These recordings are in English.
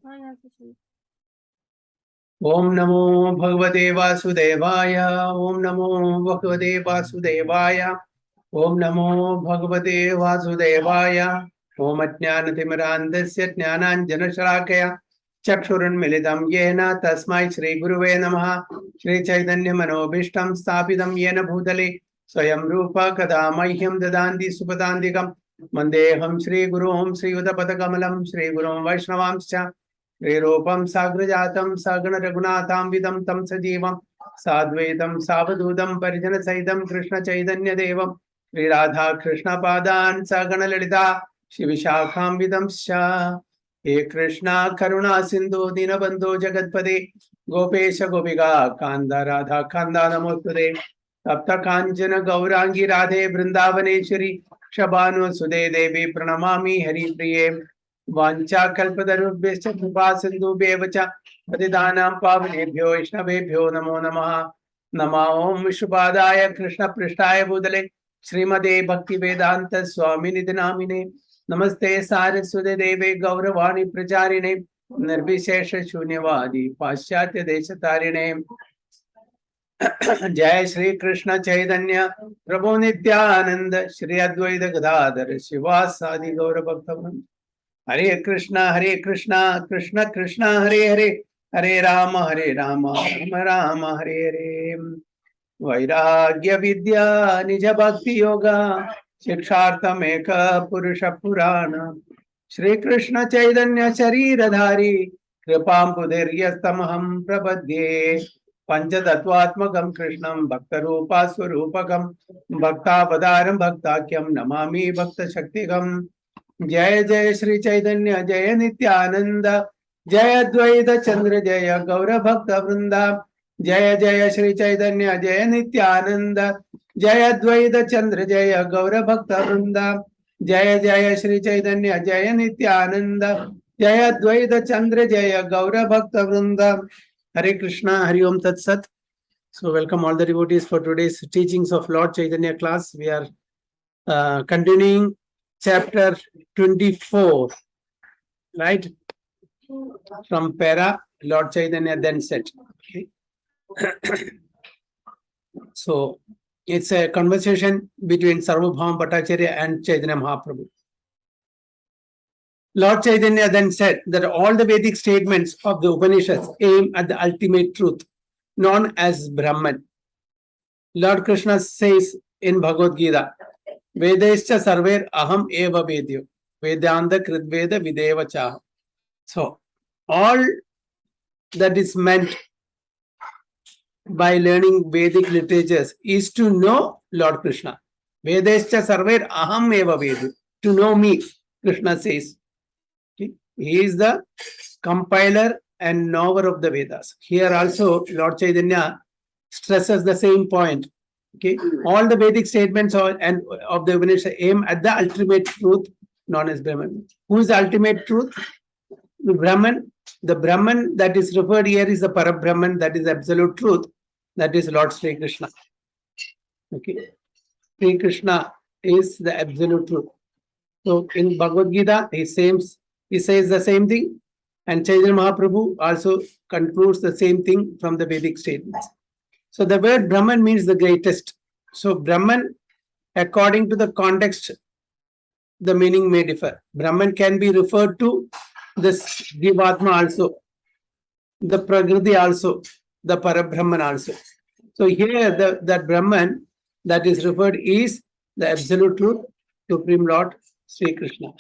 Om Namo Bhagavate Vasudevaya. Om Namo Bhagavate Vasudevaya. Om Namo Bhagavate Vasudevaya. Om Ajnanatimidandasya Jnananjanashalakaya Chakshuranmilitam Yena Tasmai Shri Guruve Namaha. Shri Chaitanya Manobishtam Sthapitam Yena Bhutale Swayam Rupa Kadamahyam Dadanti Supadandikam Mandeham Shri Gurum Shri Udapatakamalam Shri Gurum Vaishnavamscha Rupam Sagrajatam Sagana Raghunatham Vidam Tam Sajivam Sadvaitam Savadudam Parijana Saidam Krishna Chaitanya Devam Sri Radha Krishna Padan Sagana Lalita Shivishakam Vidam Sha He Krishna Karuna Sindhu Dinabandhu Jagatpade Gopesha Gopiga Kanda Radha Kanda Namostade Tapta Kanchana Gaurangi Radhe Vrindavaneshwari Shabanu Sude Devi Pranamami Hari Priye Vancha kalpatarubhyascha kripa sindhubhyeva cha patitanam pavanebhyo vaishnavebhyo namo namaha. Nama om Vishnupadaya Krishna Prishtaya Bhutale Srimade Bhakti Vedanta Swami Nidinamine Namaste Saraswate Deve Gauravani Pracharine Nirvishesha Shunyavadi Paschatya Deshatarine. Jai Shri Krishna Chaitanya Prabhu Nityananda Shri Advaita Gadadhar Shivasadi Gaura Bhaktavan Hare Krishna, Krishna Krishna, Hare Hare, Hare Rama, Rama Rama, Hare Hare. Vairagya Vidya, Nija Bhakti Yoga, Shikshartham Eka Purusha Purana. Shri Krishna Chaitanya Shariradhari, Kripam Pudiryastamaham Prabhadye. Panchatattvatmakam Krishnam Bhakta Rupa Swarupakam Bhakta Padaram Bhaktakyam Namami Bhakta Shaktikam. Jai Jai Shri Chaitanya Jai Nityananda Jai Advaita Chandra Jai Gaura Bhakta Vrinda Jai Jai Shri Chaitanya Jai Nityananda Jai Advaita Chandra Jai Gaura Bhakta Vrinda Jai Jai Shri Chaitanya Jai Nityananda Jai Advaita Chandra Jai Gaura Bhakta Vrinda. Hare Krishna, Hari Om Tat Sat. So welcome all the devotees for today's teachings of Lord Chaitanya class. We are continuing chapter 24, right? From Para, Lord Chaitanya then said. Okay. So it's a conversation between Sarvabhauma Batacharya and Chaitanya Mahaprabhu. Lord Chaitanya then said that all the Vedic statements of the Upanishads aim at the ultimate truth, known as Brahman. Lord Krishna says in Bhagavad Gita, Vedescha sarver aham eva vedyo, Vedanta kridveda videva cha. So, all that is meant by learning Vedic literatures is to know Lord Krishna. Vedescha sarver aham eva vedyo, to know me, Krishna says. Okay. He is the compiler and knower of the Vedas. Here also, Lord Chaitanya stresses the same point. Okay, all the Vedic statements of the Upanishad aim at the ultimate truth known as Brahman. Who is the ultimate truth? The Brahman. The Brahman that is referred here is the Parabrahman, that is absolute truth. That is Lord Sri Krishna. Okay, Sri Krishna is the absolute truth. So in Bhagavad Gita, he says the same thing, and Chaitanya Mahaprabhu also concludes the same thing from the Vedic statements. So the word Brahman means the greatest. So Brahman, according to the context, the meaning may differ. Brahman can be referred to the Jivatma also, the Prakriti also, the Parabrahman also. So here that Brahman that is referred is the absolute truth, Supreme Lord, Sri Krishna.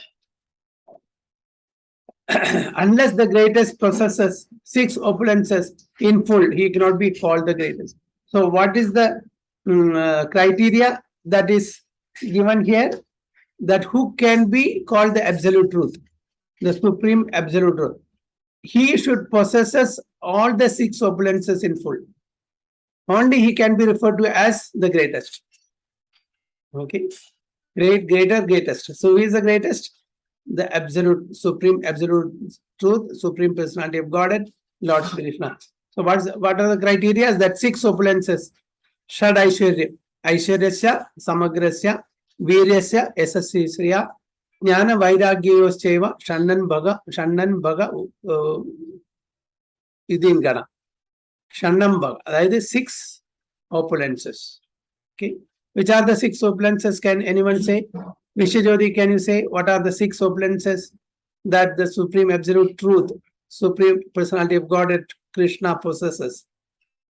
Unless the greatest possesses 6 opulences in full, he cannot be called the greatest. So what is the criteria that is given here? That who can be called the absolute truth, the supreme absolute truth? He should possesses all the 6 opulences in full. Only he can be referred to as the greatest. Okay, greater, greatest. So who is the greatest? The absolute, supreme, absolute truth, supreme personality of Godhead, Lord Sri Krishna. So what are the criteria? That 6 opulences. Shad Aishwarya, Aishwaryasya, Samagrasya, Viryasya, Yasasya, Jnana Vairagyayoscheva Shannan Bhaga Idin Gana. Shannam Bhaga. That is 6 opulences. Okay. Which are the 6 opulences? Can anyone say? Vishajodi, can you say what are the 6 opulences that the Supreme Absolute Truth, Supreme Personality of Godhead, Krishna possesses?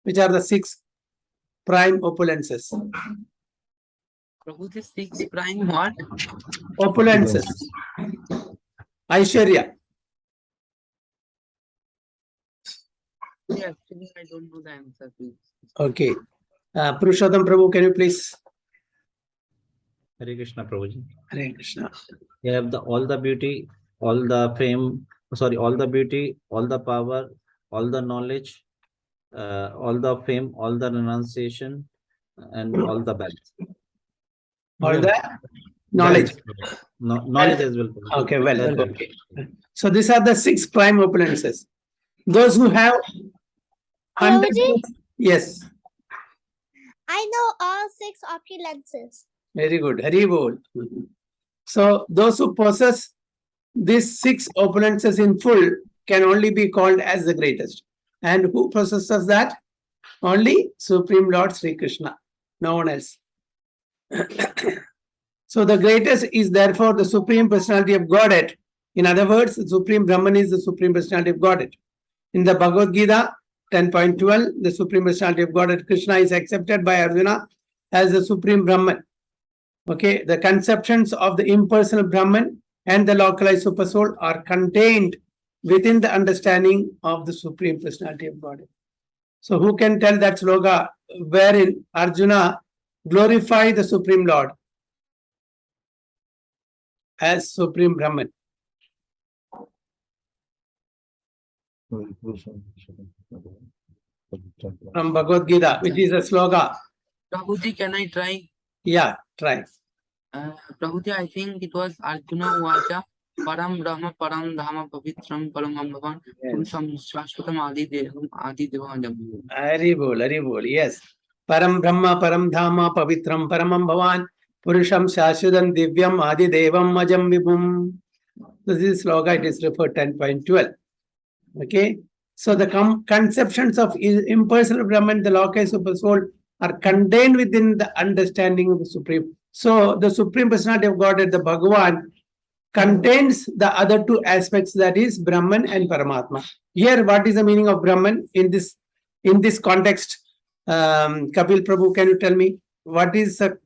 Which are the 6 prime opulences? Prabhu, the 6 prime what? Opulences. Aishwarya. Yeah, actually, I don't know the answer, please. Okay. Purushottam Prabhu, can you please? Hare Krishna, Prabhuji. Hare Krishna. You have all the beauty, all the fame, all the beauty, all the power, all the knowledge, all the fame, all the renunciation, and all the balance. All the knowledge. Knowledge as well. Prabhuji. Okay, well. Okay. So these are the 6 prime opulences. Those who have Prabhuji? Yes, I know all 6 opulences. very good. Hari bol. So those who possess these 6 opulences in full can only be called as the greatest. And who possesses that? Only Supreme Lord Sri Krishna, no one else. So the greatest is therefore the Supreme Personality of Godhead. In other words, the Supreme Brahman is the Supreme Personality of Godhead. In the Bhagavad Gita 10.12, the Supreme Personality of Godhead Krishna is accepted by Arjuna as the Supreme Brahman. Okay, the conceptions of the impersonal Brahman and the localized Supersoul are contained within the understanding of the Supreme Personality of Godhead. So who can tell that sloka wherein Arjuna glorify the Supreme Lord as Supreme Brahman? From Bhagavad Gita, which is a sloka. Prabhuji, can I try? Yeah, try. Prabhuji, I think it was Arjuna Uvacha, Param Brahma, Param Dhama, Pavitram, Param Bhavan, Purusham Shashvatam Adi Devam. Hari bol, yes. Param Brahma, Param Dhama, Pavitram, Paramam Bhavan, Purusham Shashudam Divyam Adi Devam Majam Vibhum. This is sloka, it is referred 10.12. Okay. So the conceptions of impersonal Brahman, the localized super soul, are contained within the understanding of the Supreme. So the Supreme Personality of Godhead, the Bhagavan, contains the other 2 aspects, that is Brahman and Paramatma. Here, what is the meaning of Brahman in this context? Kapil Prabhu, can you tell me what is the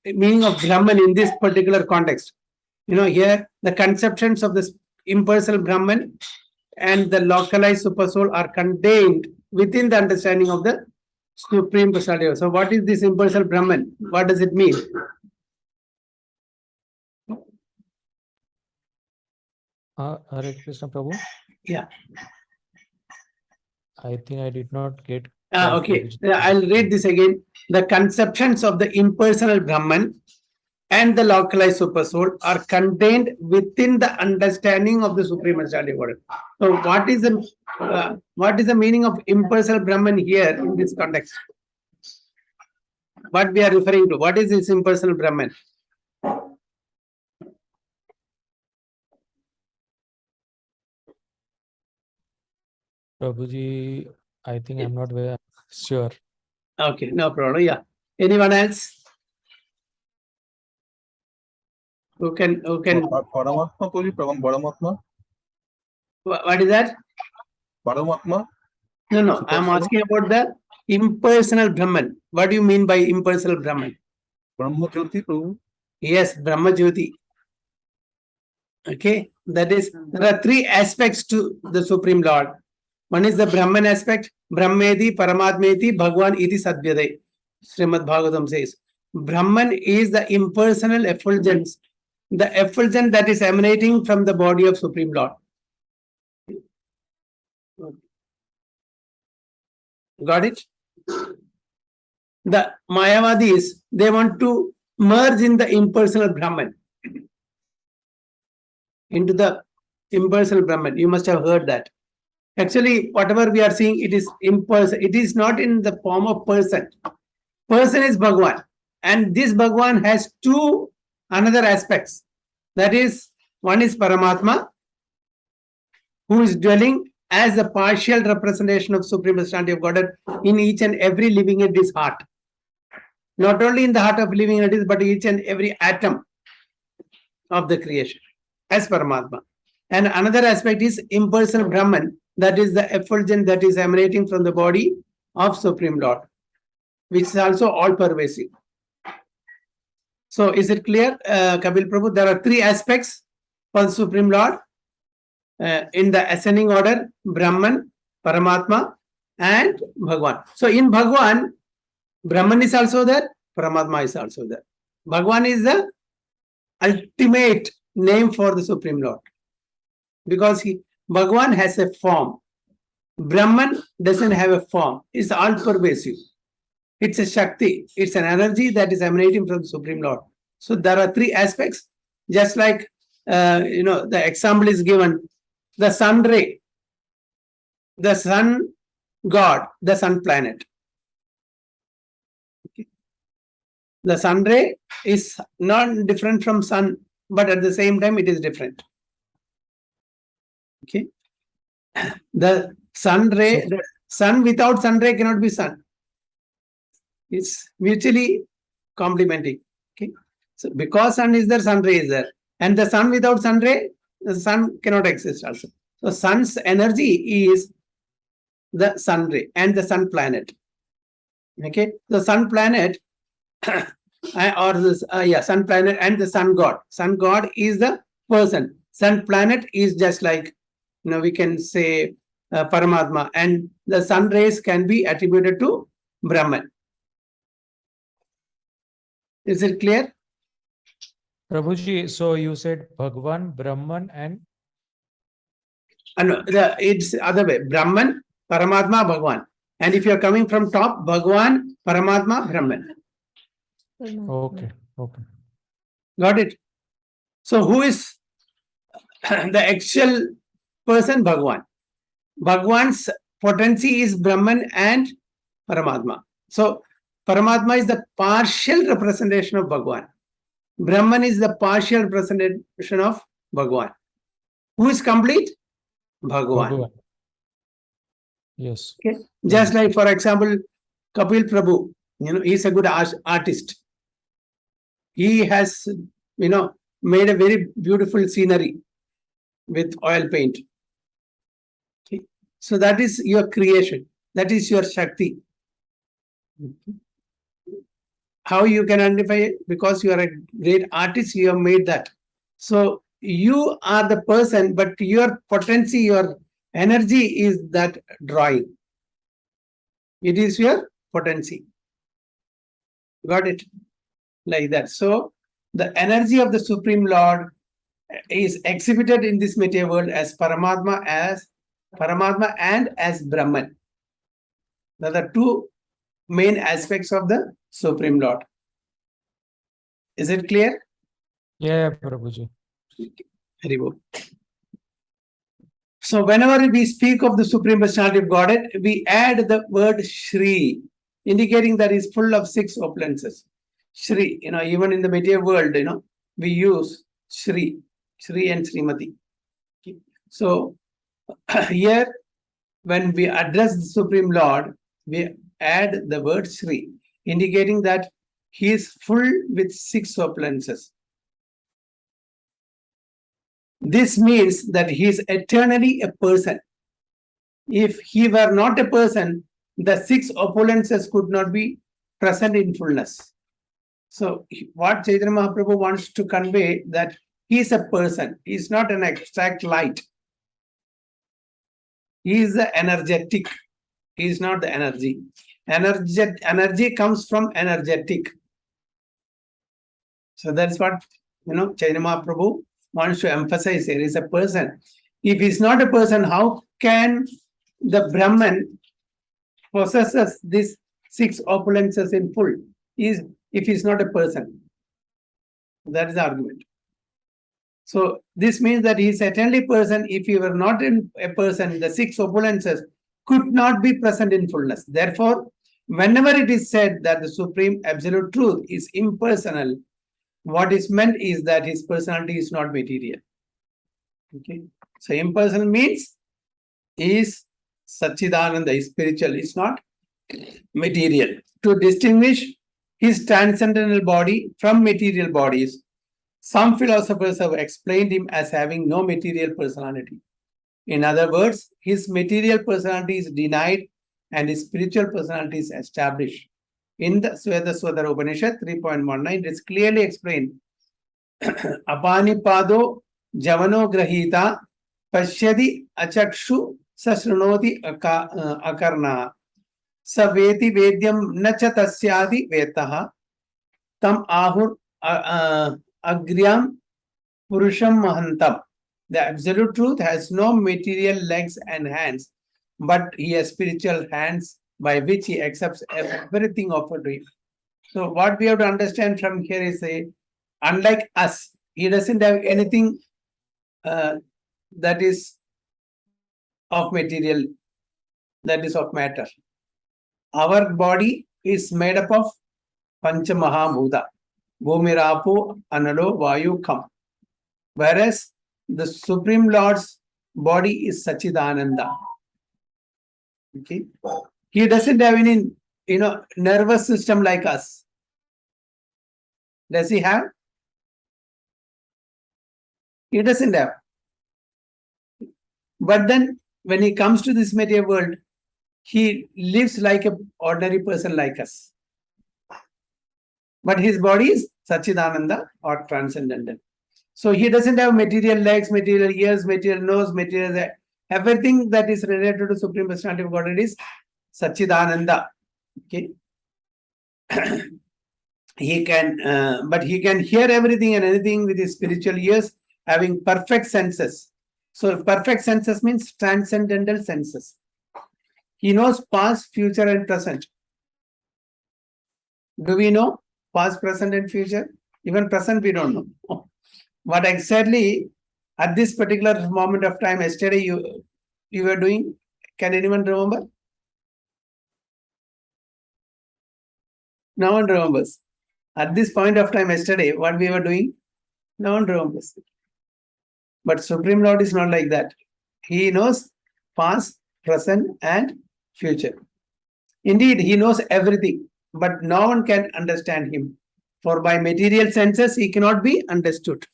meaning of Brahman in this particular context? Here the conceptions of this impersonal Brahman and the localized Supersoul are contained within the understanding of the Supreme Personality. So what is this impersonal Brahman? What does it mean? Hare Krishna Prabhu. Yeah. I think I did not get. Okay. I'll read this again. The conceptions of the impersonal Brahman and the localized Supersoul are contained within the understanding of the Supreme Personality of Godhead. So what is the meaning of impersonal Brahman here in this context? What we are referring to? What is this impersonal Brahman? Prabhuji, I think I'm not very sure. Okay, no problem. Yeah. Anyone else? Who can? Paramatma, Paramatma. What is that? Paramatma. No. I'm asking about the impersonal Brahman. What do you mean by impersonal Brahman? Brahmajyoti, Prabhu. Yes, Brahmajyoti. Okay, that is, there are 3 aspects to the Supreme Lord. One is the Brahman aspect, Brahmedi, Paramatmeti, Bhagwan iti Sadvyade. Srimad Bhagavatam says, Brahman is the impersonal effulgence, the effulgence that is emanating from the body of Supreme Lord. Got it? The Mayavadis, they want to merge in the impersonal Brahman, into the impersonal Brahman. You must have heard that. Actually, whatever we are seeing, it is impersonal. It is not in the form of person. Person is Bhagwan. And this Bhagwan has 2 another aspects. That is, one is Paramatma, who is dwelling as a partial representation of Supreme Personality of Godhead in each and every living entity's heart. Not only in the heart of living entities, but each and every atom of the creation as Paramatma. And another aspect is impersonal Brahman, that is the effulgence that is emanating from the body of Supreme Lord, which is also all pervasive. So is it clear, Kapil Prabhu? There are three aspects for the Supreme Lord in the ascending order: Brahman, Paramatma, and Bhagwan. So in Bhagwan, Brahman is also there, Paramatma is also there. Bhagwan is the ultimate name for the Supreme Lord, because Bhagwan has a form. Brahman doesn't have a form. It's all pervasive. It's a Shakti. It's an energy that is emanating from the Supreme Lord. So there are three aspects. Just like, the example is given, the sun ray, the sun god, the sun planet. Okay. The sun ray is not different from sun, but at the same time it is different. Okay. The sun ray, So- the sun without sun ray cannot be sun. It's mutually complementing. Okay. So because sun is there, sun ray is there. And the sun without sun ray, the sun cannot exist also. So sun's energy is the sun ray and the sun planet. Okay. The sun planet or this sun planet and the sun god. Sun god is the person. Sun planet is just like, we can say Paramatma, and the sun rays can be attributed to Brahman. Is it clear? Prabhuji, so you said Bhagwan, Brahman, and No, it's other way. Brahman, Paramatma, Bhagwan. And if you are coming from top, Bhagwan, Paramatma, Brahman. okay, okay. Got it? So who is the actual person? Bhagwan. Bhagwan's potency is Brahman and Paramatma. So Paramatma is the partial representation of Bhagwan. Brahman is the partial representation of Bhagwan. Who is complete? Bhagwan. Bhagwan. Yes. Okay. Just like, for example, Kapil Prabhu, he's a good artist. He has, made a very beautiful scenery with oil paint. Okay. So that is your creation. That is your Shakti. How you can identify it? Because you are a great artist, you have made that. So you are the person, but your potency, your energy is that drawing. It is your potency. Got it? Like that. So the energy of the Supreme Lord is exhibited in this material world as Paramatma and as Brahman. Those are the two main aspects of the Supreme Lord. Is it clear? Yeah, Prabhuji. Very good. So whenever we speak of the Supreme Personality of Godhead, we add the word Shri, indicating that is full of six opulences. Shri, even in the material world, we use Shri and Srimati. Okay. So here, when we address the Supreme Lord, we add the word Shri, indicating that he is full with six opulences. This means that he is eternally a person. If he were not a person, the six opulences could not be present in fullness. So what Chaitanya Mahaprabhu wants to convey, that he is a person. He is not an abstract light. He is the energetic. He is not the energy. Energy comes from energetic. So that's what Chaitanya Mahaprabhu wants to emphasize here. Is a person. If he's not a person, how can the Brahman possesses these six opulences in full? If he's not a person. That is the argument. So this means that he is eternally person. If he were not a person, the six opulences could not be present in fullness. Therefore, whenever it is said that the Supreme Absolute Truth is impersonal, What is meant is that his personality is not material. Okay. So impersonal means is Satchidananda, is spiritual, is not material. To distinguish his transcendental body from material bodies, some philosophers have explained him as having no material personality. In other words, his material personality is denied and his spiritual personality is established. In the Svedasvatara Upanishad 3.19, it is clearly explained. Apanipado javano grahita pashyadi achakshu sashrunoti akarna saveti vedyam nacha tasyadi vetaha tam ahur agryam purusham mahantam. The absolute truth has no material legs and hands, but he has spiritual hands by which he accepts everything offered to him. So what we have to understand from here is unlike us, he doesn't have anything that is of material, that is of matter. Our body is made up of Pancha Mahabhuta, Bhumirapo, Analo, Vayu, Kham. Whereas the Supreme Lord's body is Sachidananda. Okay. He doesn't have any, nervous system like us. Does he have? He doesn't have. But then when he comes to this material world, he lives like an ordinary person like us. But his body is Sachidananda or transcendental. So he doesn't have material legs, material ears, material nose, material everything that is related to Supreme Personality of Godhead is Sachidananda. Okay. He can, but he can hear everything and anything with his spiritual ears, having perfect senses. So perfect senses means transcendental senses. He knows past, future, and present. Do we know past, present, and future? Even present, we don't know. What exactly at this particular moment of time, yesterday you were doing? Can anyone remember? No one remembers. At this point of time, yesterday, what we were doing? No one remembers. But Supreme Lord is not like that. He knows past, present, and future. Indeed, he knows everything, but no one can understand him. For by material senses, he cannot be understood.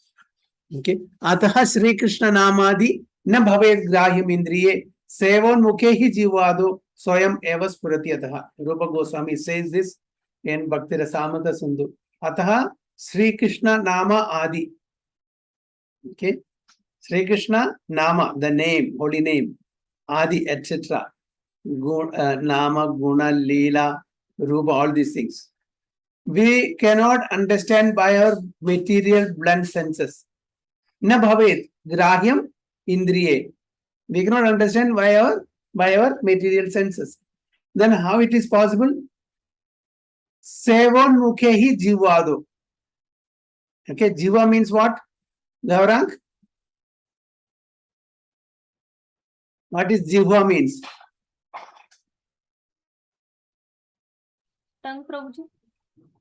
Okay. Ataha Sri Krishna Namadi na bhavet grahyam indriye sevon mukhehi jivado soyam eva spurati ataha. Rupa Goswami says this in Bhakti Rasamrita Sindhu. Ataha Sri Krishna Nama Adi. Okay. Sri Krishna Nama, the name, holy name, Adi, etc. Nama, Guna, Leela, Rupa, all these things. We cannot understand by our material blunt senses. Na bhavet grahyam indriye. We cannot understand by our material senses. Then how it is possible? Sevon mukhehi jivado. Okay, jiva means what? Gaurang? What is jiva means? Tongue, Prabhuji.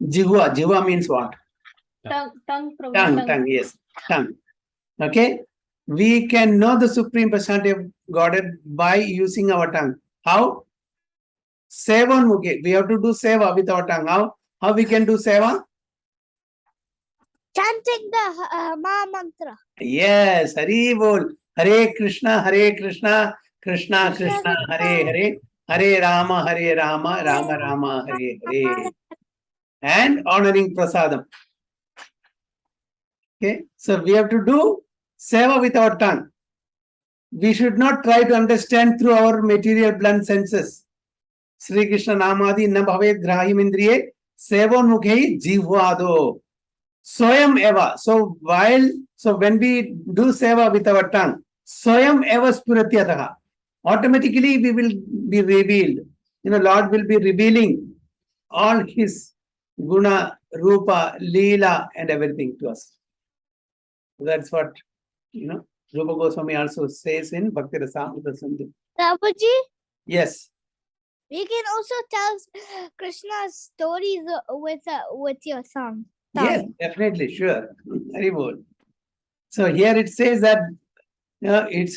Jiva means what? Tongue, Prabhuji. Tongue, yes, tongue. Okay, we can know the Supreme Personality of Godhead by using our tongue. How? Sevan mukhe. We have to do seva with our tongue. How we can do seva? Chanting the Maha Mantra. Yes, Hari Bol. Hare Krishna, Krishna Krishna, Hare Hare, Hare Rama, Rama Rama, Hare Hare. And honoring prasadam. Okay, so we have to do seva with our tongue. We should not try to understand through our material blunt senses. Sri Krishna Namadi na bhavet grahim indriye sevon mukhe jivvado. Soyam eva. So when we do seva with our tongue, soyam eva spuratyataha. Automatically we will be revealed. Lord will be revealing all his guna, rupa, leela, and everything to us. That's what, Rupa Goswami also says in Bhakti Rasamrita Sindhu. Prabhuji, Yes. we can also tell Krishna's stories with your song. Yes, definitely, sure. Very well. So here it says that it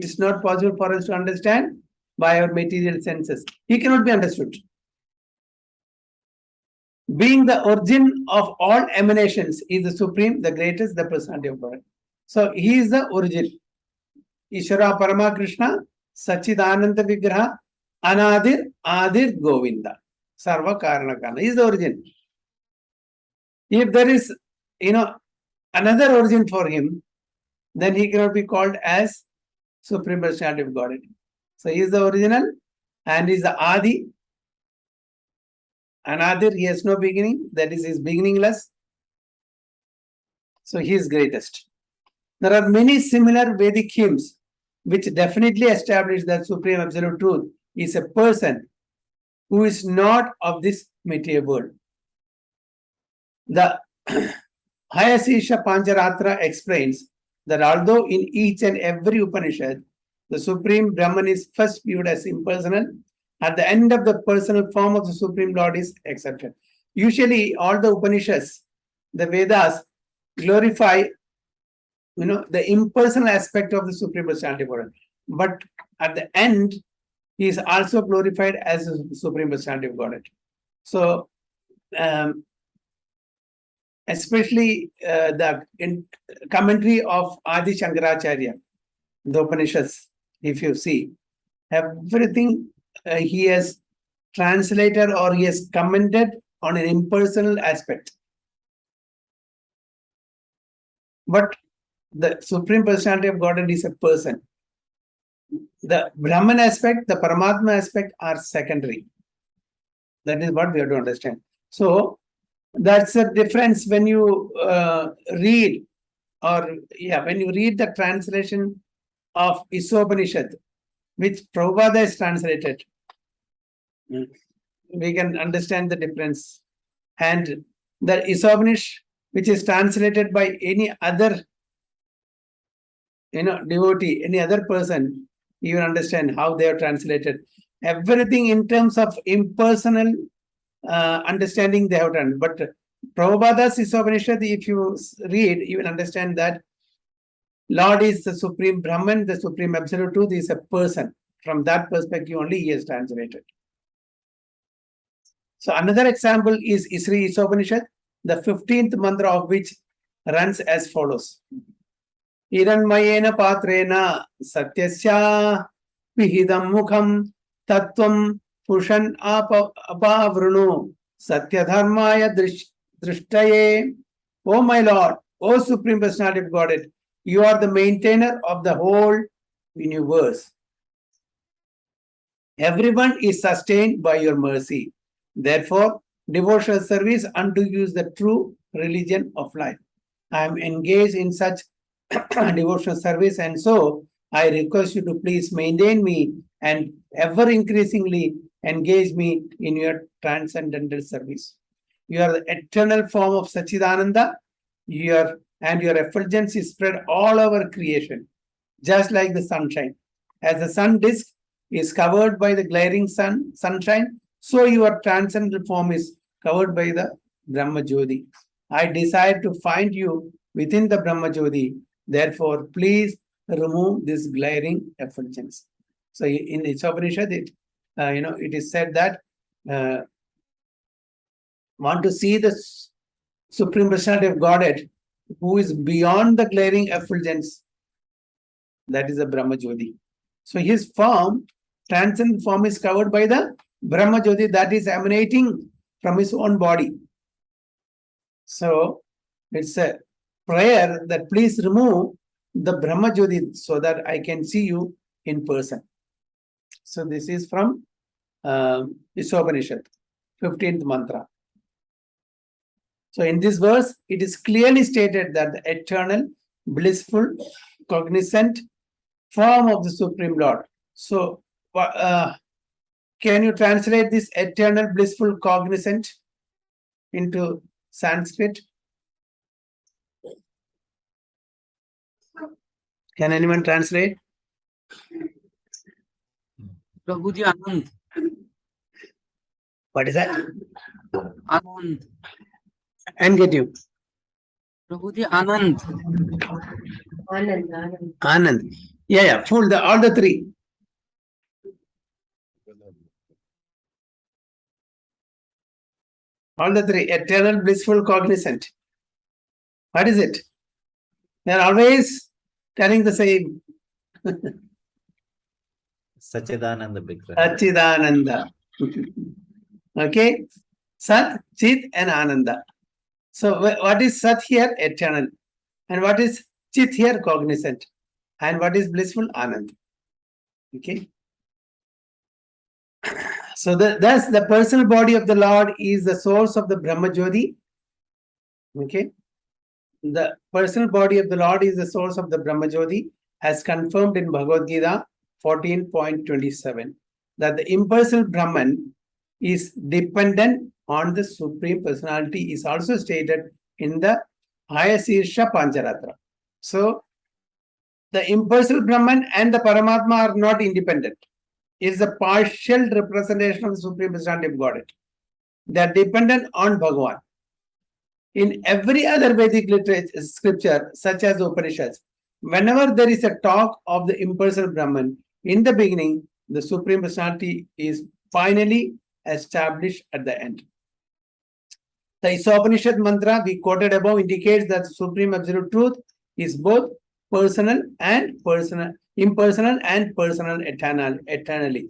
is not possible for us to understand by our material senses. He cannot be understood. Being the origin of all emanations is the supreme, the greatest, the personality of God. So he is the origin. Ishvara Parama Krishna, Sachidananda Vigraha, Anadir, Adir Govinda. Sarva Karanakana. He is the origin. If there is, another origin for him, then he cannot be called as Supreme Personality of Godhead. So he is the original and he is the Adi. Anadir, he has no beginning, that is, he is beginningless. So he is greatest. There are many similar Vedic hymns which definitely establish that Supreme Absolute Truth is a person who is not of this material world. The Hayasisha Pancharatra explains that although in each and every Upanishad, the Supreme Brahman is first viewed as impersonal, at the end of the personal form of the Supreme Lord is accepted. Usually, all the Upanishads, the Vedas, glorify the impersonal aspect of the Supreme Personality of God. But at the end, he is also glorified as the Supreme Personality of Godhead. So, especially the commentary of Adi Shankaracharya, the Upanishads, if you see, everything he has translated or he has commented on an impersonal aspect. But the Supreme Personality of Godhead is a person. The Brahman aspect, the Paramatma aspect are secondary. That is what we have to understand. So, that's the difference when you read when you read the translation of Isopanishad, which Prabhupada has translated, we can understand the difference. And the Isopanishad, which is translated by any other devotee, any other person, you will understand how they are translated. Everything in terms of impersonal understanding they have done. But Prabhupada's Isopanishad, if you read, you will understand that Lord is the Supreme Brahman, the Supreme Absolute Truth is a person. From that perspective only he has translated. So another example is Isri Isopanishad, the 15th mantra of which runs as follows. Hiranmayena patrena satyasya vihidam mukham tattvam pushan apavrunu satyadharmaya drishtaye. O my Lord, O Supreme Personality of Godhead, you are the maintainer of the whole universe. Everyone is sustained by your mercy. Therefore, devotional service unto you is the true religion of life. I am engaged in such devotional service, and so I request you to please maintain me and ever increasingly engage me in your transcendental service. You are the eternal form of Sachidananda, and your effulgence is spread all over creation, just like the sunshine. As the sun disk is covered by the glaring sunshine, so your transcendental form is covered by the Brahmajyoti. I desire to find you within the Brahmajyoti. Therefore, please remove this glaring effulgence. So in the Upanishad, it is said that want to see the Supreme Personality of Godhead who is beyond the glaring effulgence. That is the Brahmajyoti. So his form, transcendent form, is covered by the Brahmajyoti that is emanating from his own body. So it's a prayer that please remove the Brahmajyoti so that I can see you in person. So this is from Isopanishad, 15th mantra. So in this verse, it is clearly stated that the eternal, blissful, cognizant form of the Supreme Lord. So can you translate this eternal, blissful, cognizant into Sanskrit? Can anyone translate? Prabhuji Anand. What is that? Anand. and get you. Prabhuji, Anand. Anand. Yeah, full all the three. All the three, eternal, blissful, cognizant. What is it? They are always telling the same. Sachidananda Vigraha. Achidananda. Okay? Sat, Chit, and Ananda. So, what is Sat here? Eternal. And what is Chit here? Cognizant. And what is blissful? Anand. Okay? So, thus the personal body of the Lord is the source of the Brahmajyoti. Okay? The personal body of the Lord is the source of the Brahmajyoti, as confirmed in Bhagavad Gita 14.27, that the impersonal Brahman is dependent on the Supreme Personality is also stated in the Ayasirsha Pancharatra. So, the impersonal Brahman and the Paramatma are not independent. It is a partial representation of the Supreme Personality of Godhead. They are dependent on Bhagavan. In every other Vedic literature, scripture, such as the Upanishads, whenever there is a talk of the impersonal Brahman, in the beginning, the Supreme Personality is finally established at the end. The Isopanishad mantra we quoted above indicates that the Supreme Absolute Truth is both impersonal and personal eternally.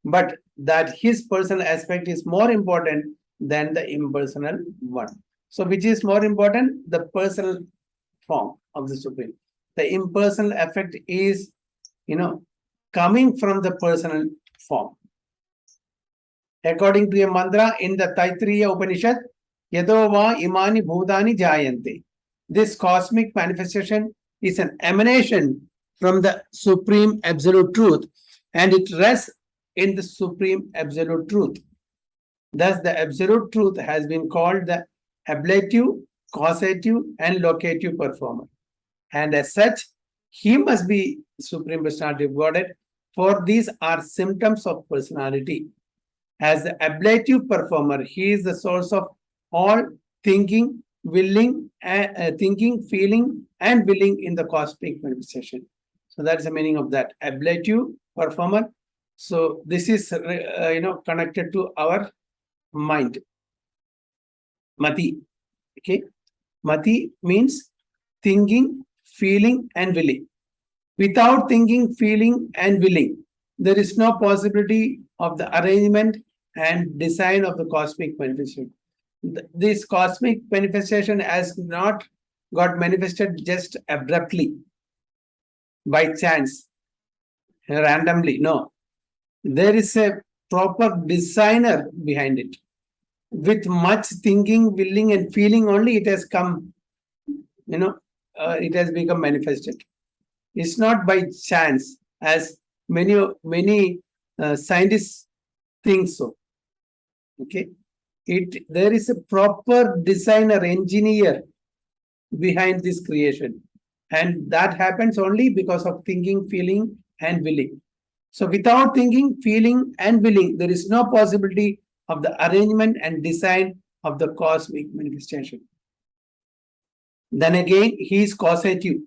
But that his personal aspect is more important than the impersonal one. So, which is more important? The personal form of the Supreme. The impersonal effect is, coming from the personal form. According to a mantra in the Taittiriya Upanishad, Yado va imani bhutani jayante. This cosmic manifestation is an emanation from the Supreme Absolute Truth, and it rests in the Supreme Absolute Truth. Thus, the Absolute Truth has been called the ablative, causative, and locative performer. And as such, he must be Supreme Personality of Godhead, for these are symptoms of personality. As the ablative performer, he is the source of all thinking, feeling, and willing in the cosmic manifestation. So that's the meaning of that ablative performer. So this is connected to our mind. Mati. Okay. Mati means thinking, feeling, and willing. Without thinking, feeling, and willing, there is no possibility of the arrangement and design of the cosmic manifestation. This cosmic manifestation has not got manifested just abruptly, by chance, randomly. No. There is a proper designer behind it. With much thinking, willing, and feeling only, it has come, it has become manifested. It's not by chance, as many scientists think so. Okay, there is a proper designer, engineer behind this creation, and that happens only because of thinking, feeling, and willing. So, without thinking, feeling, and willing, there is no possibility of the arrangement and design of the cosmic manifestation. Then again, he is causative.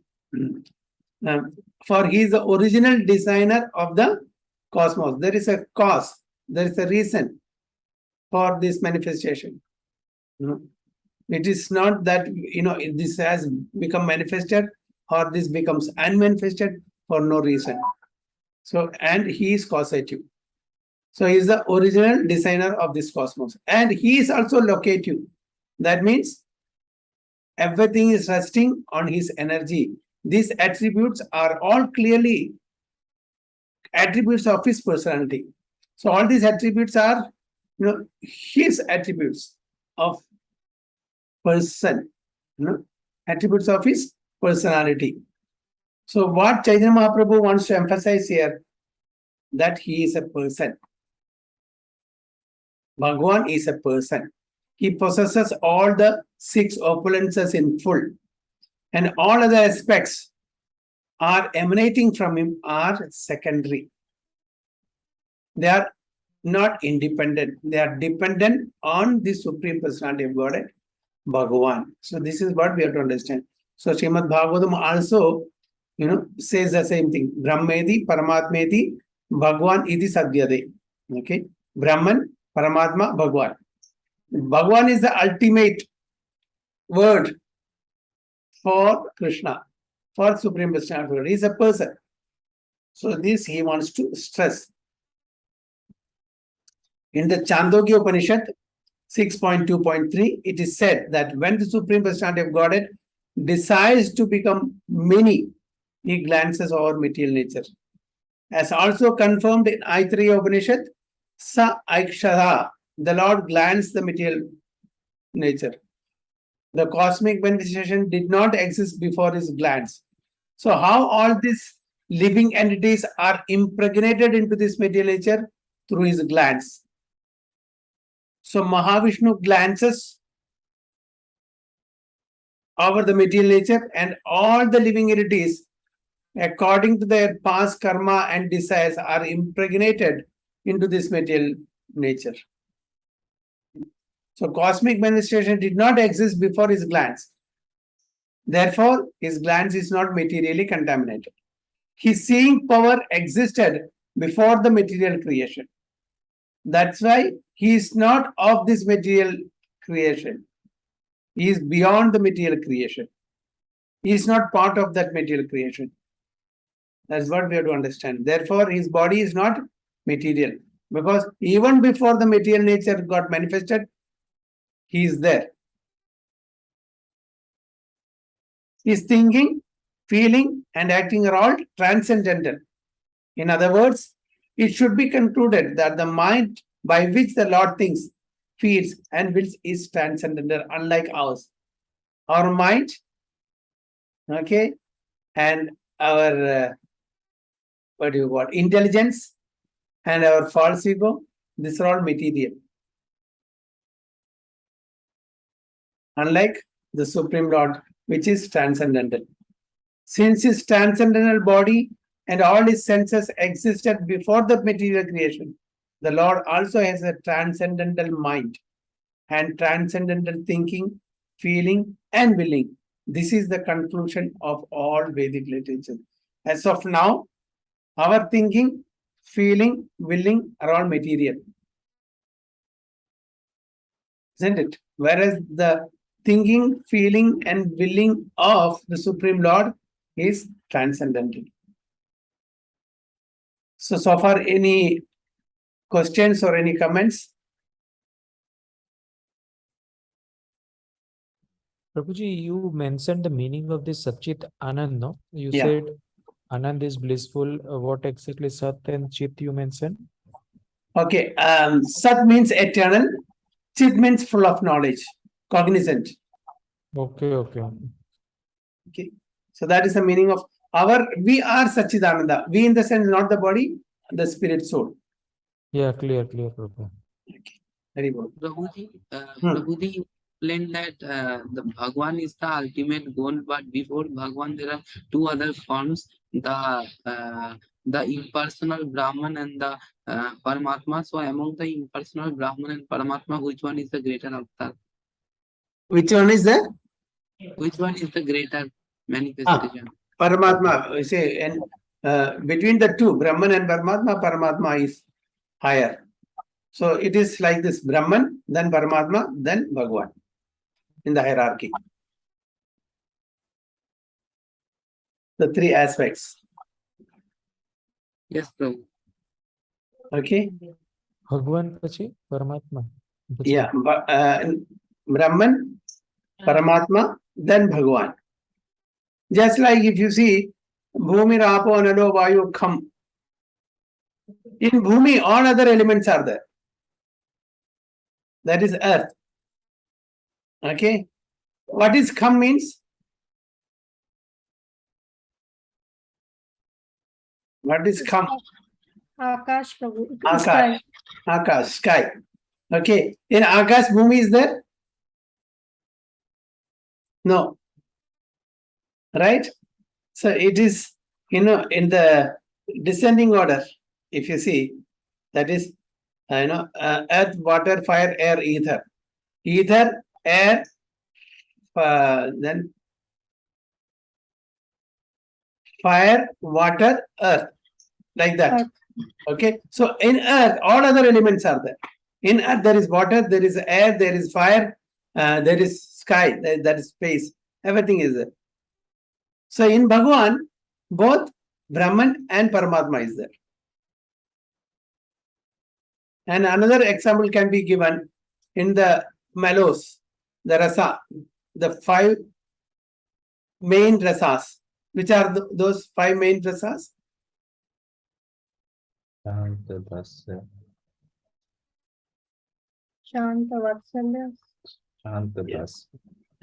For he is the original designer of the cosmos. There is a cause, there is a reason for this manifestation. It is not that this has become manifested or this becomes unmanifested for no reason. So, and he is causative. So he is the original designer of this cosmos, and he is also locative. That means everything is resting on his energy. These attributes are all clearly attributes of his personality. So all these attributes are, his attributes of person, attributes of his personality. So what Chaitanya Mahaprabhu wants to emphasize here, that he is a person. Bhagavan is a person. He possesses all the 6 opulences in full, and all other aspects are emanating from him are secondary. They are not independent. They are dependent on the Supreme Personality of Godhead. Bhagavan. So this is what we have to understand. So Srimad Bhagavatam also, says the same thing. Brahmedi, Paramatmedi, Bhagavan iti sadhyade. Okay. Brahman, Paramatma, Bhagavan. Bhagavan is the ultimate word for Krishna, for Supreme Personality. He is a person. So this he wants to stress. In the Chandogya Upanishad 6.2.3, it is said that when the Supreme Personality of Godhead decides to become many, he glances over material nature. As also confirmed in Aitreya Upanishad, Sa Aikshara, the Lord glances the material nature. The cosmic manifestation did not exist before his glance. So how all these living entities are impregnated into this material nature? Through his glance. So Mahavishnu glances over the material nature, and all the living entities, according to their past karma and desires, are impregnated into this material nature. So cosmic manifestation did not exist before his glance. Therefore, his glance is not materially contaminated. His seeing power existed before the material creation. That's why he is not of this material creation. He is beyond the material creation. He is not part of that material creation. That's what we have to understand. Therefore, his body is not material. Because even before the material nature got manifested, he is there. His thinking, feeling, and acting are all transcendental. In other words, it should be concluded that the mind by which the Lord thinks, feels, and wills is transcendental, unlike ours. Our mind, okay, and our intelligence and our false ego, these are all material. Unlike the Supreme Lord, which is transcendental. Since his transcendental body and all his senses existed before the material creation, the Lord also has a transcendental mind and transcendental thinking, feeling, and willing. This is the conclusion of all Vedic literature. As of now, our thinking, feeling, willing are all material. Isn't it? Whereas the thinking, feeling, and willing of the Supreme Lord is transcendental. So far, any questions or any comments? Prabhuji, you mentioned the meaning of this Satchit Anand, no? You Yeah. said Anand is blissful. What exactly Sat and Chit you mentioned? Okay, Sat means eternal, Chit means full of knowledge, cognizant. Okay. Okay, so that is the meaning of we are Satchidananda. We in the sense not the body, the spirit soul. Yeah, clear, Prabhu. Okay, very good. Prabhuji explained that the Bhagwan is the ultimate goal, but before Bhagwan there are two other forms, the impersonal Brahman and the Paramatma. So among the impersonal Brahman and Paramatma, which one is the greater avatar? Which one is the Which one is the greater manifestation? Paramatma? We say, and between the two, Brahman and Paramatma is higher. So it is like this: Brahman, then Paramatma, then Bhagwan in the hierarchy. The three aspects. Yes, Prabhu. Okay. Bhagwan pachi Paramatma. Yeah. Brahman, Paramatma, then Bhagwan. Just like if you see Bhumi, Rapo, Anado, Vayu, Kham. In Bhumi, all other elements are there. That is earth. Okay. What is Kham means? What is Kham? Akash Prabhu. Akash. Akash, sky. Okay. In Akash, Bhumi is there? No. Right? So it is, in the descending order, if you see, that is, earth, water, fire, air, ether. Ether, air, then fire, water, earth, like that. Earth. Okay, so in earth, all other elements are there. In earth, there is water, there is air, there is fire, there is sky, that is space. Everything is there. So in Bhagavan, both Brahman and Paramatma is there. And another example can be given in the mellows, the rasa, the 5 main rasas. Which are those 5 main rasas? Shanta Dasya. Shanta Vatsalya. Shanta Yeah. Dasya.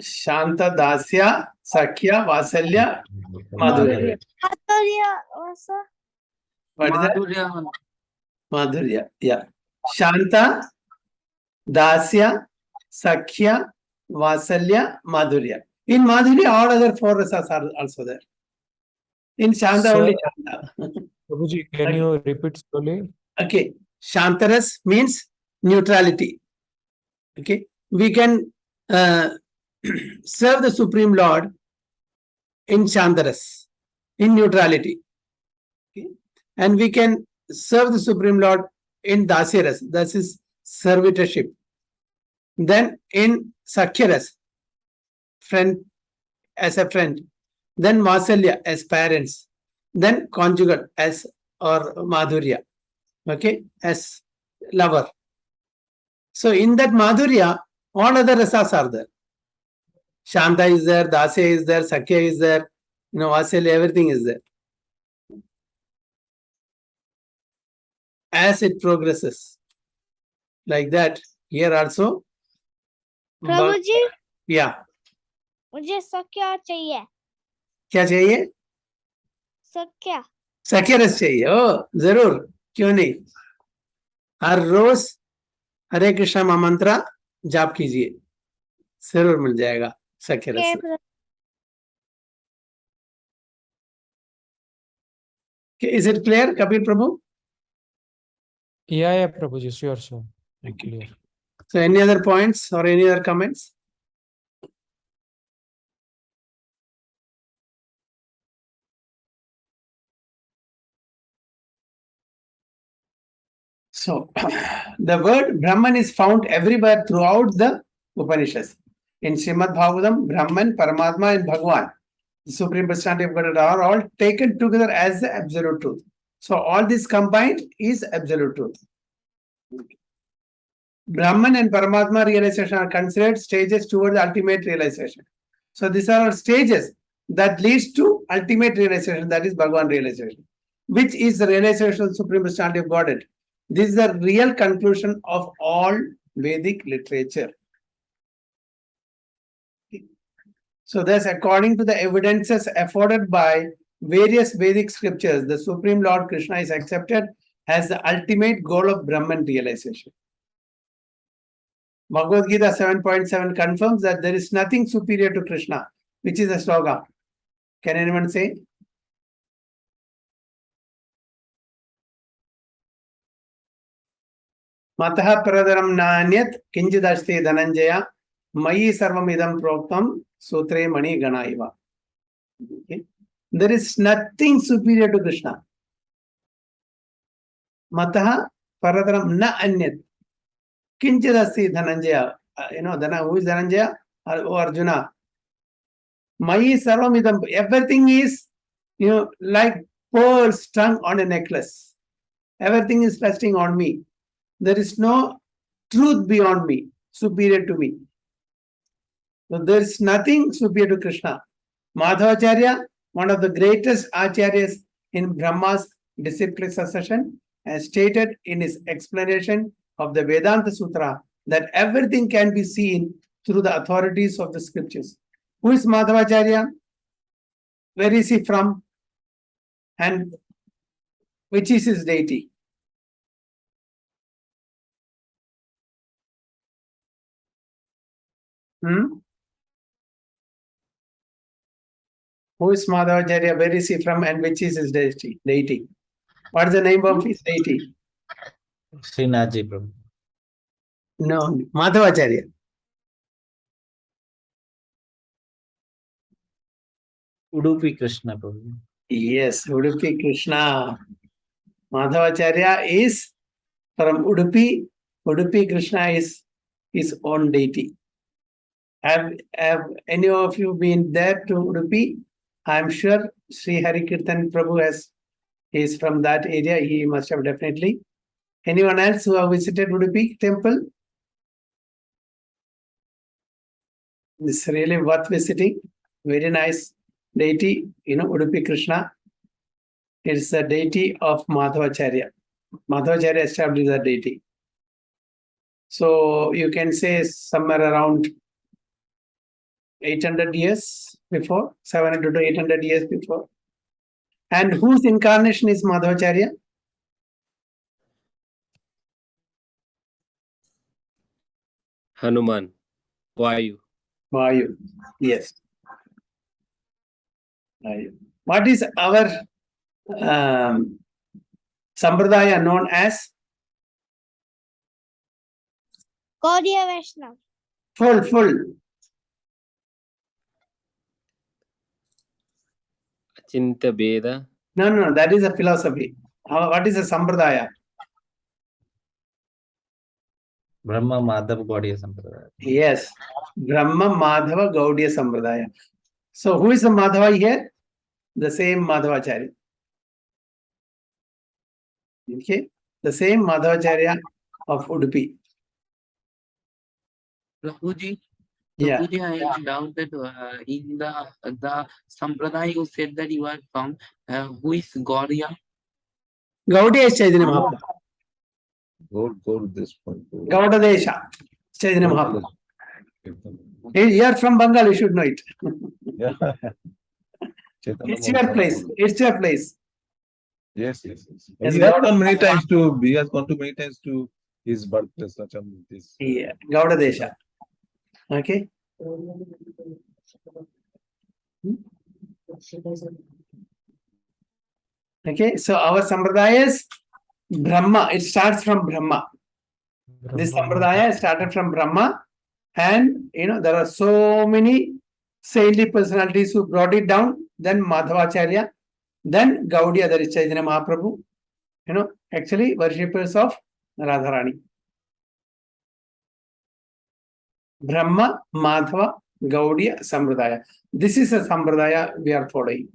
Shanta, Dasya, Sakhya, Vasalya, Madhurya. Madhurya also. What is that? Madhurya. Madhurya. Yeah. Shanta, Dasya, Sakhya, Vasalya, Madhurya. In Madhurya, all other 4 rasas are also there. In Shanta, Sir, only Shanta. Prabhuji, can Okay. you repeat slowly? Okay. Shantaras means neutrality. Okay. We can serve the Supreme Lord in Shantaras, in neutrality. Okay. And we can serve the Supreme Lord in Dasyaras, that is servitorship. Then in Sakhyaras, friend, as a friend. Then Vasalya as parents. Then conjugate as or Madhurya. Okay, as lover. So in that Madhurya, all other rasas are there. Shanta is there, Dasya is there, Sakhya is there, Vasalya, everything is there. As it progresses. Like that, here also. Prabhu ji Yeah. मुझे सख्या चाहिए क्या चाहिए? सख्या सख्य रस चाहिए. ओ जरूर, क्यों नहीं. हर रोज हरे कृष्णा महामंत्र जाप कीजिए, जरूर मिल जाएगा सख्य रस. Is it clear, Kapil Prabhu? Yeah, Prabhuji, sure. Clear. So any other points or any other comments? So the word Brahman is found everywhere throughout the Upanishads. In Srimad Bhagavatam, Brahman, Paramatma and Bhagavan, the Supreme Personality of Godhead, are all taken together as the absolute truth. So all this combined is absolute truth. Brahman and Paramatma realization are considered stages toward the ultimate realization. So these are all stages that leads to ultimate realization, that is Bhagavan realization, which is the realization of Supreme Personality of Godhead. This is the real conclusion of all Vedic literature. So thus, according to the evidences afforded by various Vedic scriptures, the Supreme Lord Krishna is accepted as the ultimate goal of Brahman realization. Bhagavad Gita 7.7 confirms that there is nothing superior to Krishna, which is a slogan. Can anyone say? Mataha pradaram nanyat kinjidashte dhananjaya mayi sarvam idam proktam sutre mani ganaiva. Okay. There is nothing superior to Krishna. Mataha paradaram na anyat kinjidashte dhananjaya. Who is Dhananjaya? Or Arjuna. Mayi sarvam idam. Everything is, like pearls strung on a necklace. Everything is resting on me. There is no truth beyond me, superior to me. So there is nothing superior to Krishna. Madhavacharya, one of the greatest acharyas in Brahma's disciplic succession, has stated in his explanation of the Vedanta Sutra that everything can be seen through the authorities of the scriptures. Who is Madhavacharya? Where is he from? And which is his deity? Who is Madhavacharya? Where is he from and which is his deity? What is the name of his deity? Srinathji Prabhu. No, Madhavacharya. Udupi Krishna, Prabhuji. Yes, Udupi Krishna. Madhavacharya is from Udupi. Udupi Krishna is his own deity. Have any of you been there to Udupi? I'm sure Sri Harikirtan Prabhu is from that area. He must have definitely. Anyone else who have visited Udupi temple? It's really worth visiting. Very nice deity, Udupi Krishna. It's the deity of Madhavacharya. Madhavacharya established the deity. So you can say somewhere around 800 years before, 700 to 800 years before. And whose incarnation is Madhavacharya? Hanuman. Vayu. Vayu. Yes. Vayu. What is our Sampradaya known as? Gaudiya Vaishnav. Full. Achinta Beda. No, that is a philosophy. What is a Sampradaya? Brahma Madhava Gaudiya Sampradaya. Yes. Brahma Madhava Gaudiya Sampradaya. So who is the Madhava here? The same Madhavacharya. Okay. The same Madhavacharya of Udupi. Prabhuji, Yeah. Prabhuji, I have doubt that in the Sampradaya you said that you are from, who is Gaudiya? Gaudiya is Chaitanya Mahaprabhu. Go to this point. Gaudadesha. Chaitanya Mahaprabhu. You are from Bengal, you should know it. Yeah. Chaitanya It's your place. Mahaprabhu. It's your place. Yes. Yes, He has gone many times to. He has gone to many times to his birthplace. This. Yeah. Gaudadesha. Okay. Okay. So our Sampradaya is Brahma. It starts from Brahma. This Sampradaya started from Brahma. And there are so many saintly personalities who brought it down. Then Madhavacharya, then Gaudiya, that is Chaitanya Mahaprabhu, actually worshippers of Radharani. Brahma, Madhava, Gaudiya, Sampradaya. This is a Sampradaya we are following.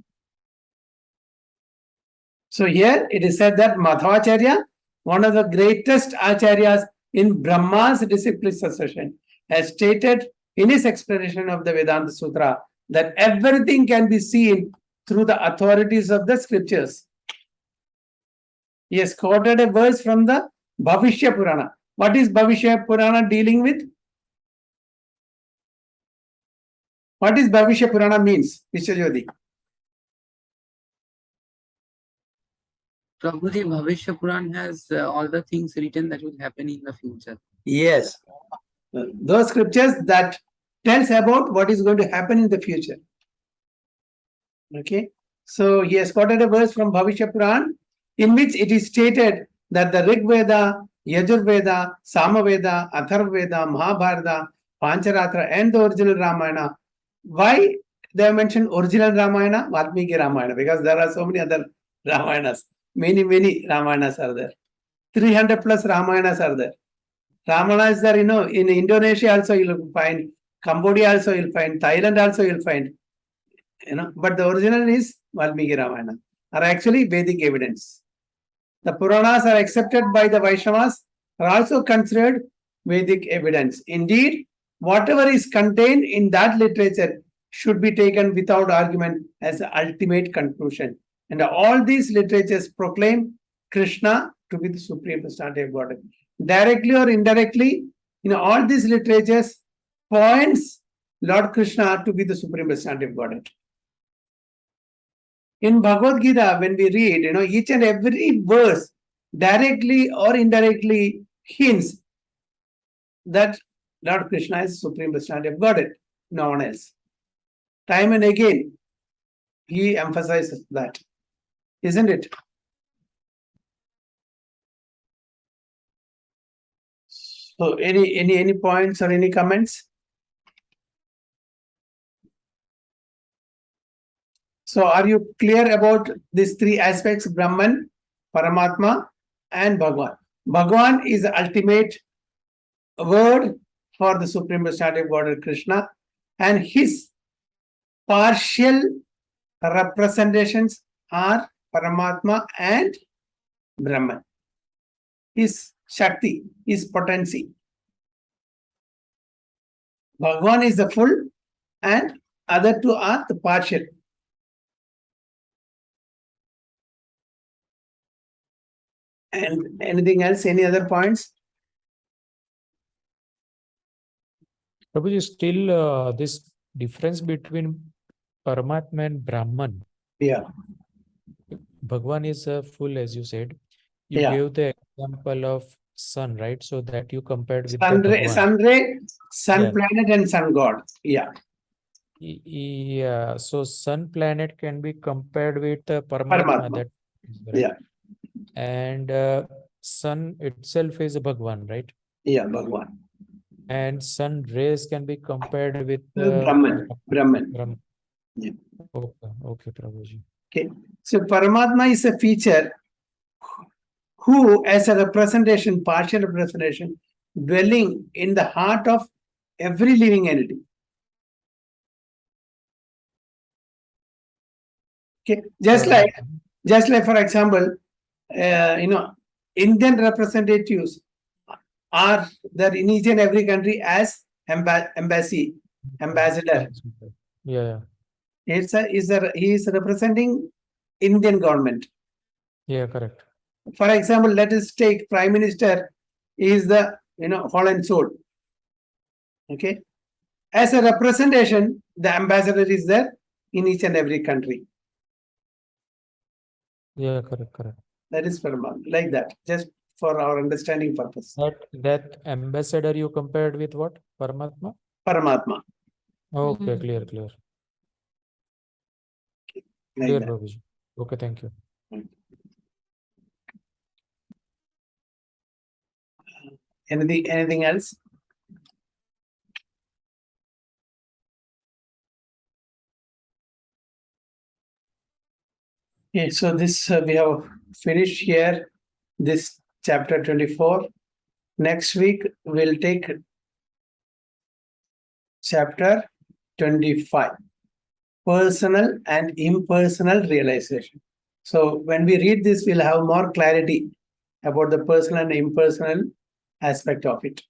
So here it is said that Madhavacharya, one of the greatest acharyas in Brahma's disciple succession, has stated in his explanation of the Vedanta Sutra that everything can be seen through the authorities of the scriptures. He has quoted a verse from the Bhavishya Purana. What is Bhavishya Purana dealing with? What is Bhavishya Purana means, Vishwajyoti? Prabhuji, Bhavishya Purana has all the things written that will happen in the future. Yes. Those scriptures that tells about what is going to happen in the future. Okay. So he has quoted a verse from Bhavishya Purana in which it is stated that the Rig Veda, Yajur Veda, Sama Veda, Atharva Veda, Mahabharata, Pancharatra and the original Ramayana. Why they have mentioned original Ramayana, Valmiki Ramayana? Because there are so many other Ramayanas. Many Ramayanas are there. 300 plus Ramayanas are there. Ramayanas are, in Indonesia also you'll find, Cambodia also you'll find, Thailand also you'll find. But the original is Valmiki Ramayana, are actually Vedic evidence. The Puranas are accepted by the Vaishnavas, are also considered Vedic evidence. Indeed, whatever is contained in that literature should be taken without argument as the ultimate conclusion. And all these literatures proclaim Krishna to be the supreme personality of Godhead. Directly or indirectly, all these literatures points Lord Krishna to be the supreme personality of Godhead. In Bhagavad Gita, when we read, each and every verse directly or indirectly hints that Lord Krishna is supreme personality of Godhead, no one else. Time and again, he emphasizes that, isn't it? So, any points or any comments? So are you clear about these three aspects, Brahman, Paramatma, and Bhagwan? Bhagwan is the ultimate word for the Supreme Personality of Godhead Krishna, and his partial representations are Paramatma and Brahman. His Shakti, his potency. Bhagwan is the full and other two are the partial. And anything else, any other points? Prabhuji, still this difference between Paramatma and Brahman. Yeah, Bhagwan is full, as you said. You Yeah. gave the example of sun, right? So that you compared with the sun ray, Bhagwan. sun Yeah. planet and sun god. Yeah, Yeah. So sun planet can be compared with Paramatma. Paramatma. That is right. Yeah. And sun itself is a Bhagwan, right? Yeah, Bhagwan. And sun rays can be compared with Brahman. Brahman. Yeah. Okay, Prabhuji. Okay. So Paramatma is a feature who, as a representation, partial representation, dwelling in the heart of every living entity. Okay. Just like, for example, Indian representatives are there in each and every country as ambassador. Yeah. He is representing Indian government. Yeah, correct. For example, let us take Prime Minister is the whole and soul. Okay, as a representation, the ambassador is there in each and every country. Yeah, correct. That is Paramatma, like that, just for our understanding purpose. That ambassador you compared with what? Paramatma? Paramatma. Okay, clear. Like Clear, that. Prabhuji. Okay, thank you. Anything else? Okay, so this we have finished here. This chapter 24. Next week we'll take chapter 25. Personal and impersonal realization. So when we read this, we'll have more clarity about the personal and impersonal aspect of it.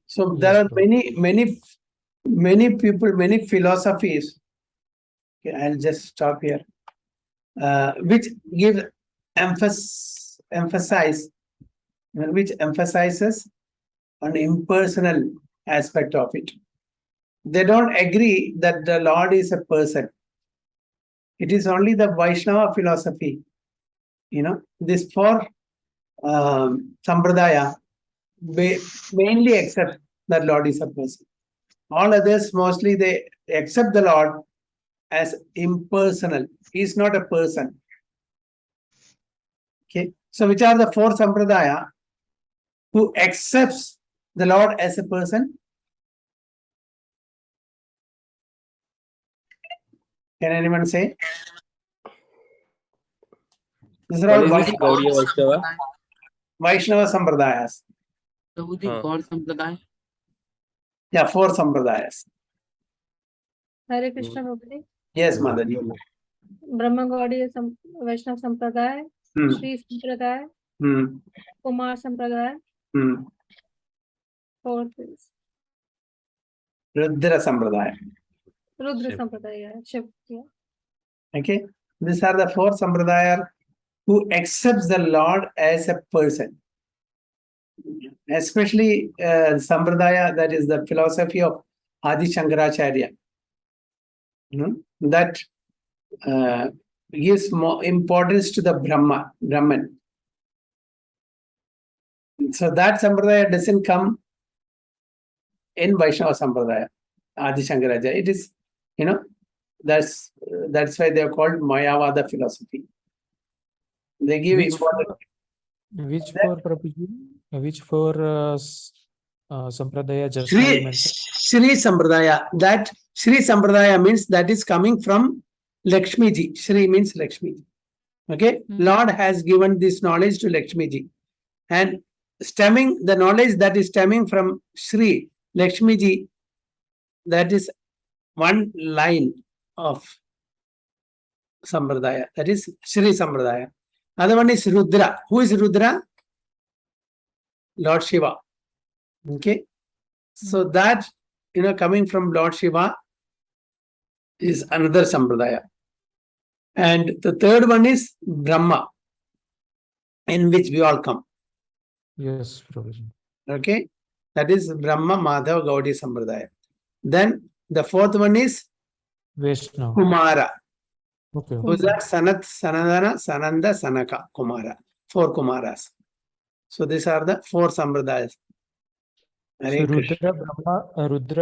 So there are many people, many philosophies. Okay, I'll just stop here. Which give which emphasizes an impersonal aspect of it. They don't agree that the Lord is a person. It is only the Vaishnava philosophy. This four sampradaya mainly accept that Lord is a person. All others mostly they accept the Lord as impersonal. He is not a person. Okay. So which are the four sampradaya who accepts the Lord as a person? Can anyone say? These are all What is this Gaudiya Vaishnava? Vaishnava sampradayas. Prabhuji, God Sampradaya. Yeah, four sampradayas. Hare Krishna Prabhuji. Yes, Madani. Brahma Gaudiya Vaishnava Sampradaya, Sri Sampradaya, Kumar Sampradaya, fourth is Rudra sampradaya. Rudra Sampradaya. Shiv. Yeah. Okay. These are the four sampradaya who accepts the Lord as a person. Especially sampradaya, that is the philosophy of Adi Shankaracharya. That gives more importance to the Brahman. So that sampradaya doesn't come in Vaishnava sampradaya, Adi Shankaracharya. It is, that's why they are called Mayavada philosophy. They give Which importance. for Prabhuji? Which for Sampradaya just now you Shri, mentioned. Shri Sampradaya. That Shri Sampradaya means that is coming from Lakshmi ji. Shri means Lakshmi ji. Okay, Lord has given this knowledge to Lakshmi ji, and stemming the knowledge that is stemming from Shri Lakshmi ji, that is one line of Sampradaya. That is Shri Sampradaya. Other one is Rudra. Who is Rudra? Lord Shiva. Okay, so that coming from Lord Shiva is another Sampradaya. And the third one is Brahma, in which we all come. Yes, Prabhuji. Okay, that is Brahma, Madhava, Gaudiya Sampradaya. Then the fourth one is Vaishnava. Kumara. Okay. Who's that? Sanat, Sanadana, Sananda, Sanaka, Kumara. 4 Kumaras. So these are the 4 Sampradayas. So Hare Krishna. Rudra, Brahma, Rudra,